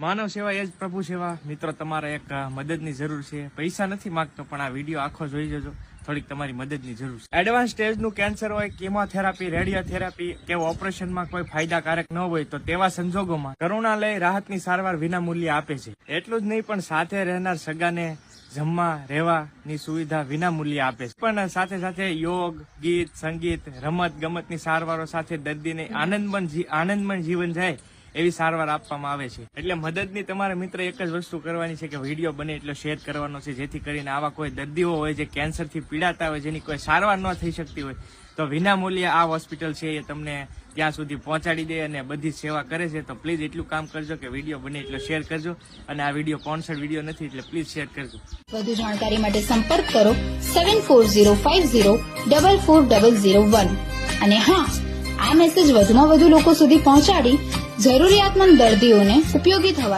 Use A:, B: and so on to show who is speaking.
A: માનવ સેવા એ જ પ્રભુ સેવા. મિત્રો, તમારે એક મદદની જરૂર છે. પૈસા નથી માંગતો, પણ આ વિડીયો આખો જોઈ જજો. થોડીક તમારી મદદની જરૂર છે. એડવાન્સ સ્ટેજનું કેન્સર હોય, કેમોથેરાપી, રેડિયોથેરાપી કે ઓપરેશનમાં કોઈ ફાયદાકારક ન હોય તો તેવા સંજોગોમાં કરુણાલય રાહતની સારવાર વિનામૂલ્યે આપે છે. એટલું જ નહીં, પણ સાથે રહેનાર સગાને જમવા રહેવાની સુવિધા વિનામૂલ્યે આપે છે. પણ સાથે સાથે યોગ, ગીત, સંગીત, રમત ગમતની સારવારો સાથે દર્દીને આનંદમય જીવન જાય એવી સારવાર આપવામાં આવે છે. એટલે મદદની તમારે મિત્ર એક જ વસ્તુ કરવાની છે કે વિડીયો બને એટલો શેર કરવાનો છે, જેથી કરીને આવા કોઈ દર્દીઓ હોય જે કેન્સરથી પીડાતા હોય, જેની કોઈ સારવાર ન થઈ શકતી હોય, તો વિનામૂલ્યે આ હોસ્પિટલ છે એ તમને ત્યાં સુધી પહોંચાડી દે અને બધી સેવા કરે છે. તો પ્લીઝ એટલું કામ કરજો કે વિડીયો બને એટલો શેર કરજો. અને આ વિડીયો સ્પોન્સર્ડ વિડીયો નથી, એટલે પ્લીઝ શેર કરજો.
B: વધુ જાણકારી માટે સંપર્ક કરો 7405044001. અને હા, આ મેસેજ વધુમાં વધુ લોકો સુધી પહોંચાડી જરૂરિયાતમંદ દર્દીઓને ઉપયોગી થવા